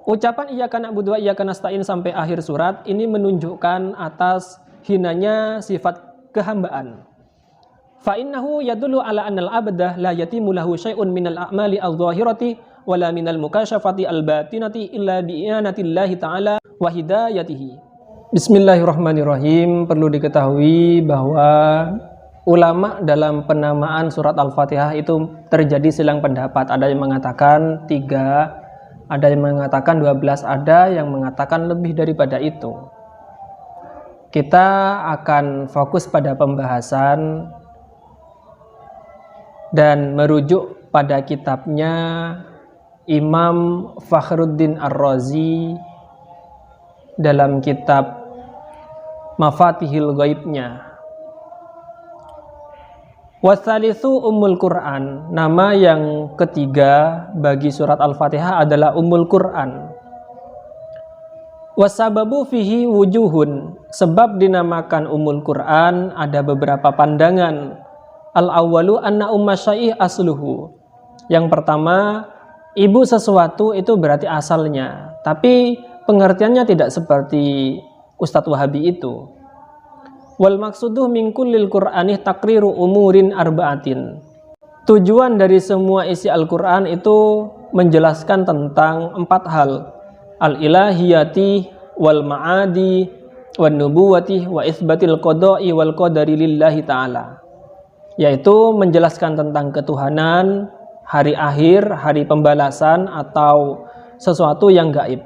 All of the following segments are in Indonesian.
Ucapan iyyaka na'budu wa iyyaka nasta'in sampai akhir surat ini menunjukkan atas hinanya sifat kehambaan. Fa innahu yadullu ala annal abda la yatimu lahu syai'un minal a'mali adh-dhahirati wala minal mukashafati al-batinati illa bi'inatillahi ta'ala wa hidayatihi. Bismillahirrahmanirrahim. Perlu diketahui bahwa ulama dalam penamaan surat Al-Fatihah itu terjadi silang pendapat. Ada yang mengatakan 3, ada yang mengatakan 12, ada yang mengatakan lebih daripada itu. Kita akan fokus pada pembahasan dan merujuk pada kitabnya Imam Fakhruddin Ar-Razi dalam kitab Mafatihil Ghaibnya. Watsalitsu Ummul Quran. Nama yang ketiga bagi surat Al-Fatihah adalah Ummul Quran. Wasababu fihi wujuhun. Sebab dinamakan Ummul Quran ada beberapa pandangan. Al-awwalu anna umma syai' asluhu. Yang pertama, ibu sesuatu itu berarti asalnya. Tapi pengertiannya tidak seperti Ustadz Wahabi itu. Wal maksuduh min kullil Qur'ani takriru umurin arba'atin. Tujuan dari semua isi Al-Qur'an itu menjelaskan tentang 4 hal. Al-ilahiyati wal ma'adi wan nubuwati wa isbatil qada'i wal qadari lillahi ta'ala. Yaitu menjelaskan tentang ketuhanan, hari akhir, hari pembalasan atau sesuatu yang gaib,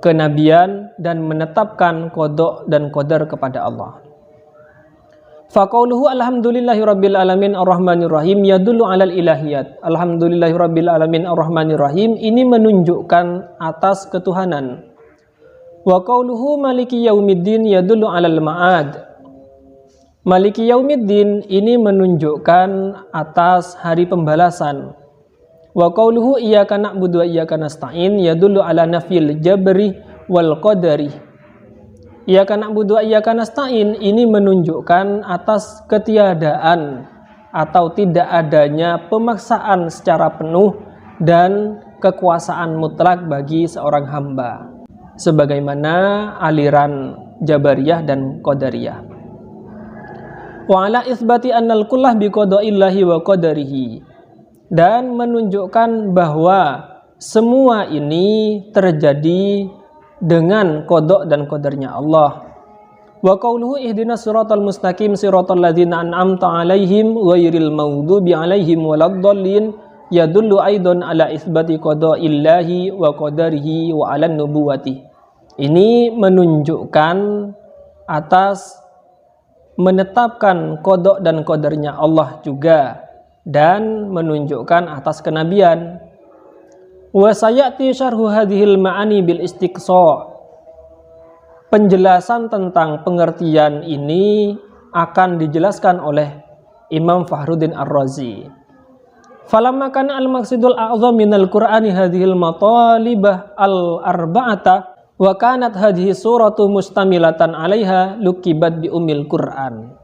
kenabian, dan menetapkan qada dan qadar kepada Allah. Faqauluhu alhamdulillahi rabbil alamin arrahmanir rahim yadullu alal ilahiyat. Alhamdulillahi rabbil alamin arrahmanir rahim ini menunjukkan atas ketuhanan. Wa qauluhu maliki yaumiddin yadullu alal ma'ad. Maliki yaumiddin ini menunjukkan atas hari pembalasan. Wa qauluhu iyyaka na'budu wa iyyaka nasta'in yadullu ala nafyil jabri wal qadari. Iyyaka na'budu wa iyyaka nasta'in ini menunjukkan atas ketiadaan atau tidak adanya pemaksaan secara penuh dan kekuasaan mutlak bagi seorang hamba, sebagaimana aliran Jabariyah dan Qadariyah. Wa ala isbati annal kullah bi qada'illahi wa qadarihi. Dan menunjukkan bahwa semua ini terjadi dengan qada dan qadarnya Allah. Wa qauluhu ihdinas siratal mustaqim siratal ladzina an'amta 'alaihim ghairil maghdubi 'alaihim waladdallin yadullu aidan ala isbati qada'illahi wa qadarihi wa 'alan nubuwati. Ini menunjukkan atas menetapkan qada dan qadarnya Allah juga, dan menunjukkan atas kenabian. Wa sayati syarhu hadhil ma'ani bil istiqsa. Penjelasan tentang pengertian ini akan dijelaskan oleh Imam Fakhruddin Ar-Razi. Falamma kana al-maqsidul a'zam minal Qur'ani hadhil matalibah al-arba'ata wa kanat hadhihi suratu mustamilatan 'alaiha lukibat bi ummil Qur'an.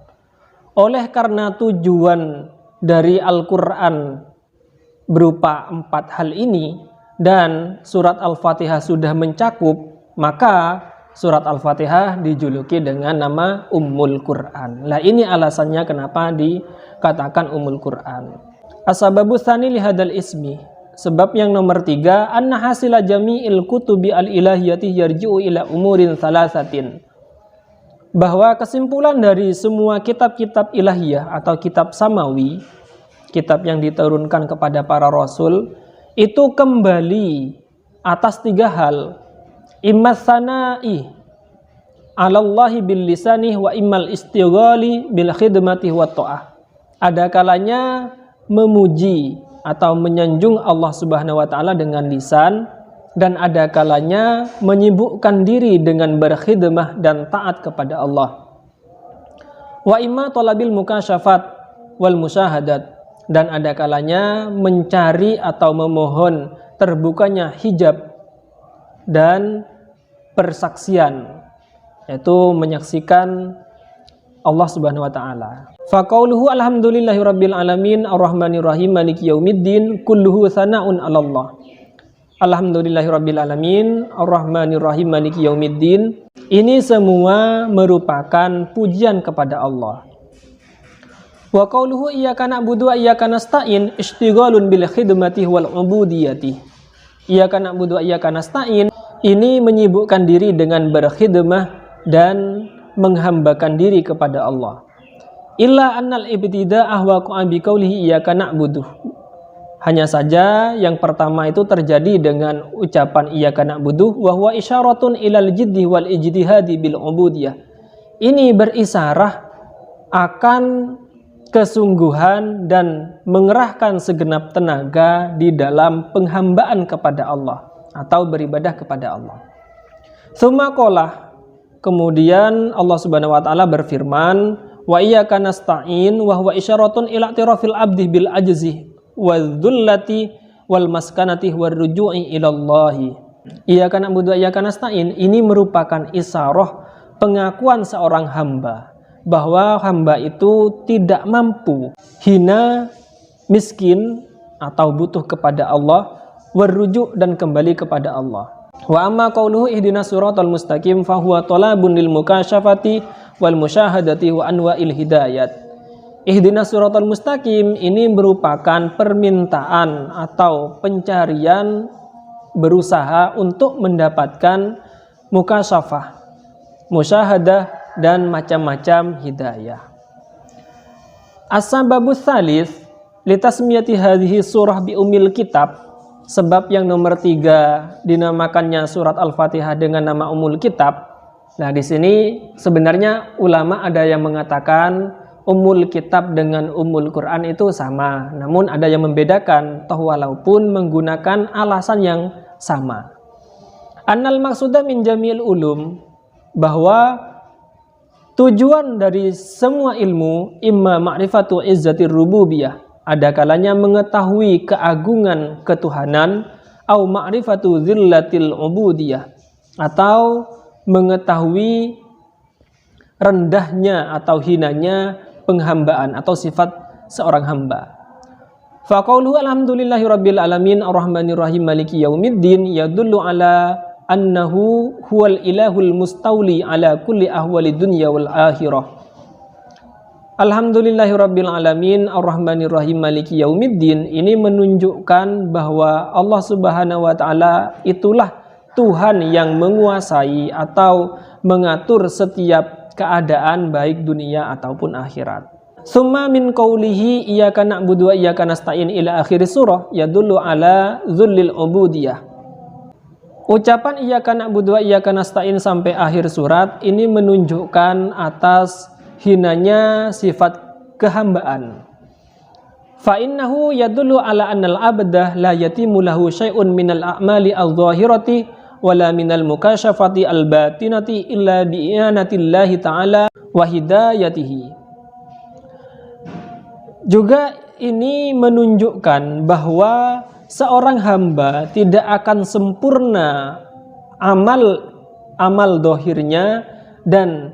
Oleh karena tujuan dari Al-Qur'an berupa 4 hal ini dan surat Al-Fatihah sudah mencakup, maka surat Al-Fatihah dijuluki dengan nama Ummul Qur'an. Lah ini alasannya kenapa dikatakan Ummul Qur'an. As-sababu tsani li hadzal ismi. Sebab yang nomor 3, anna hasila jami'il kutubi al-ilahiyati yarji'u ila umurin salasatin. Bahwa kesimpulan dari semua kitab-kitab ilahiyah atau kitab samawi, kitab yang diturunkan kepada para rasul, itu kembali atas 3 hal. Imma sana'i alallahi bil lisanih wa immal istighali bil khidmati wa ta'ah. Ada kalanya memuji atau menyanjung Allah Subhanahu wa taala dengan lisan, dan ada kalanya menyibukkan diri dengan berkhidmah dan taat kepada Allah. Wa imma talabil mukasyafat wal musyahadat, dan ada kalanya mencari atau memohon terbukanya hijab dan persaksian, yaitu menyaksikan Allah Subhanahu wa taala. Faqauluhu alhamdulillahi rabbil alamin arrahmanir rahim maliki yaumiddin kulluhu sana'un 'alallah. Alhamdulillahirabbil alamin, arrahmanirrahim, maliki yaumiddin. Ini semua merupakan pujian kepada Allah. Wa qauluhu iyyaka na'budu wa iyyaka nasta'in ishtighalun bil khidmati wal ubudiyati. Iyyaka na'budu wa iyyaka nasta'in ini menyibukkan diri dengan berkhidmah dan menghambakan diri kepada Allah. Illa annal ibtida'ah waqa'a bi qaulihi iyyaka na'budu. Hanya saja yang pertama itu terjadi dengan ucapan iyyaka na'budu wa huwa isyaratun ilal jiddi wal ijtihadi bil ubudiyah. Ini berisyarah akan kesungguhan dan mengerahkan segenap tenaga di dalam penghambaan kepada Allah atau beribadah kepada Allah. Tsumma qala, kemudian Allah Subhanahu wa taala berfirman, wa iyyaka nasta'in wa huwa isyaratun ila i'tirafil abdi bil ajzi wadzullati wal maskanati warruju'i ilallahi. Iyyaka na'budu wa iyyaka nasta'in ini merupakan isyarah pengakuan seorang hamba bahwa hamba itu tidak mampu, hina, miskin atau butuh kepada Allah, warruju' dan kembali kepada Allah. Wa amma qauluhu ihdinas siratal mustaqim fa huwa talabun lil mukasyafati wal musyahadati wa anwa'il hidayat. Ihdinas siratal mustaqim ini merupakan permintaan atau pencarian berusaha untuk mendapatkan mukasyafah, musyahadah dan macam-macam hidayah. As-sababus tsalits litasmiyati hadhihi surah bi ummil kitab. Sebab yang nomor 3 dinamakannya surat Al-Fatihah dengan nama Ummul Kitab. Nah, di sini sebenarnya ulama ada yang mengatakan Ummul Kitab dengan Ummul Quran itu sama, namun ada yang membedakan, toh walaupun menggunakan alasan yang sama. Annal maksuda min jamil ulum, bahwa tujuan dari semua ilmu imma ma'rifatu izzatir rububiyah, ada kalanya mengetahui keagungan ketuhanan, au ma'rifatu zillatil ubudiyah, atau mengetahui rendahnya atau hinanya penghambaan atau sifat seorang hamba. Fa qauluhu alhamdulillahirabbil alamin arrahmanirrahim maliki yaumiddin yadullu ala annahu huwal ilahul mustawli ala kulli ahwali dunya wal akhirah. Alhamdulillahirabbil alamin arrahmanirrahim maliki yaumiddin ini menunjukkan bahwa Allah Subhanahu wa taala itulah Tuhan yang menguasai atau mengatur setiap keadaan baik dunia ataupun akhirat. Summa min qawlihi iyyaka na'budu wa iyyaka nasta'in ila akhir surah yadullu ala zullil ubudiyah. Ucapan iyyaka na'budu wa iyyaka nasta'in sampai akhir surat ini menunjukkan atas hinanya sifat kehambaan. Fa innahu yadullu ala annal abdah la yatimu lahu syai'un minal a'mali adh-dhahirati wala minal mukasyafati al-batinati illa bi'inatillahi ta'ala wa hidayatihi. Juga ini menunjukkan bahwa seorang hamba tidak akan sempurna amal dohirnya dan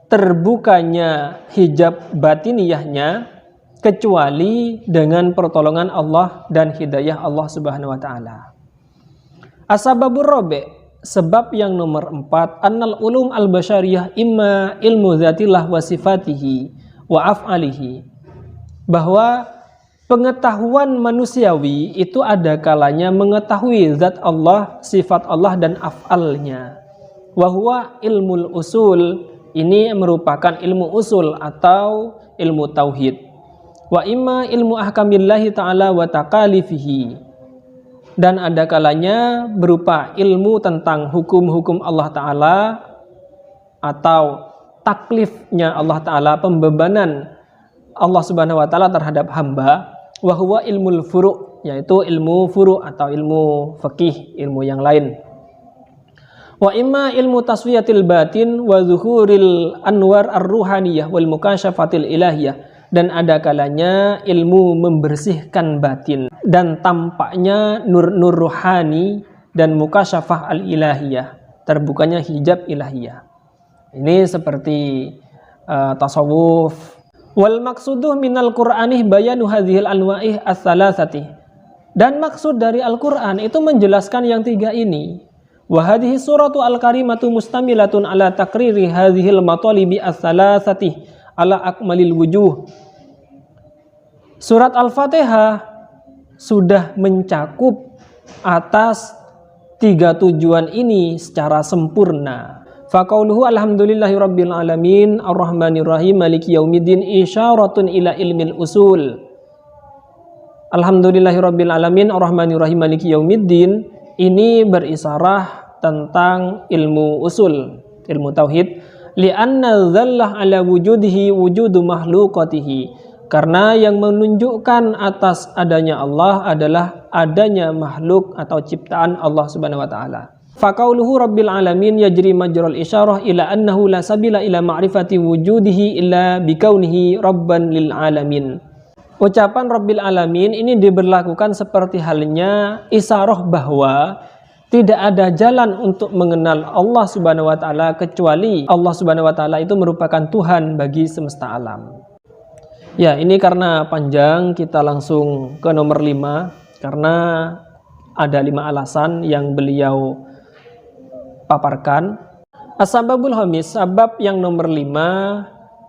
terbukanya hijab batiniyahnya kecuali dengan pertolongan Allah dan hidayah Allah Subhanahu wa taala. Asbabur rabi', sebab yang nomor 4, annal ulum al-basyariyah imma ilmu zatillah wa sifatihi wa af'alihi, bahwa pengetahuan manusiawi itu ada kalanya mengetahui zat Allah, sifat Allah dan af'alnya. Wa huwa ilmul usul, ini merupakan ilmu usul atau ilmu tauhid. Wa imma ilmu ahkamillahi ta'ala wa taqalifihi, dan ada kalanya berupa ilmu tentang hukum-hukum Allah Ta'ala atau taklifnya Allah Ta'ala, pembebanan Allah Subhanahu wa Ta'ala terhadap hamba. Wa huwa ilmul furu', yaitu ilmu furu' atau ilmu fikih, ilmu yang lain. Wa imma ilmu taswiyatil batin wa zuhuril anwar ar-ruhaniyah wal mukasyafatil ilahiyah, dan ada kalanya ilmu membersihkan batin dan tampaknya nur-nur ruhani dan mukasyafah al-ilahiyah, terbukanya hijab ilahiyah. Ini seperti tasawuf. Wal maksuduh minal qur'anih bayanu hadhil anwa'ih as-salasati, Dan maksud dari Al-Quran itu menjelaskan yang tiga ini. Wa hadhihi suratu al-karimatu mustamilatun ala takriri hadhil matalibi as-salasati ala akmalil wujuh. Surat Al-Fatihah sudah mencakup atas tiga tujuan ini secara sempurna. Faqauluhu alhamdulillahi rabbil alamin arrahmanir rahim maliki yaumiddin isyaratun ila ilmil usul. Alhamdulillahi rabbil alamin arrahmanir rahim maliki yaumiddin ini berisyarah tentang ilmu usul, ilmu tauhid. Li'anna dzallah ala wujudihi wujudu makhluqatihi. Karena yang menunjukkan atas adanya Allah adalah adanya makhluk atau ciptaan Allah Subhanahu wa taala. Faqauluhu rabbil alamin yajri majral isyarah ila annahu la sabila ila ma'rifati wujudihi illa bikaunihi rabban lil alamin. Ucapan rabbil alamin ini diberlakukan seperti halnya isyarah bahwa tidak ada jalan untuk mengenal Allah Subhanahu wa taala kecuali Allah Subhanahu wa taala itu merupakan Tuhan bagi semesta alam. Ya, ini karena panjang, kita langsung ke nomor 5 karena ada 5 alasan yang beliau paparkan. As-sababul khamis, sabab yang nomor 5,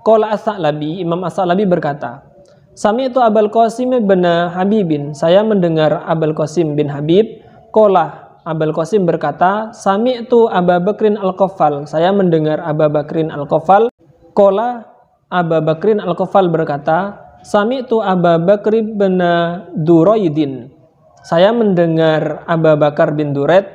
qala As-Sa'labi, Imam As-Sa'labi berkata, Sami'tu Abul Qasim bin Habibin, saya mendengar Abul Qasim bin Habib, qala Abul Qasim berkata, Sami'tu Abu Bakrin Al-Qaffal, saya mendengar Abu Bakrin Al-Qaffal, qala Abu Bakrin Al-Qaffal berkata, Sami'tu Abu Bakr bin Duraidin. Saya mendengar Abu Bakar bin Duraid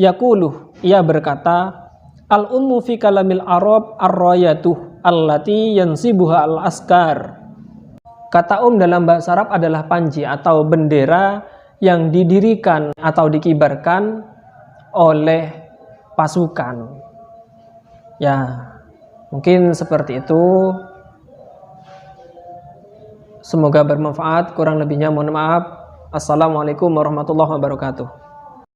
yaquluh, ia berkata, Al-ummu fi kalamil Arab ar-rayatuh allati yansibuha al-askar. Kata dalam bahasa Arab adalah panji atau bendera yang didirikan atau dikibarkan oleh pasukan. Ya, mungkin seperti itu. Semoga bermanfaat, kurang lebihnya mohon maaf. Assalamualaikum warahmatullahi wabarakatuh.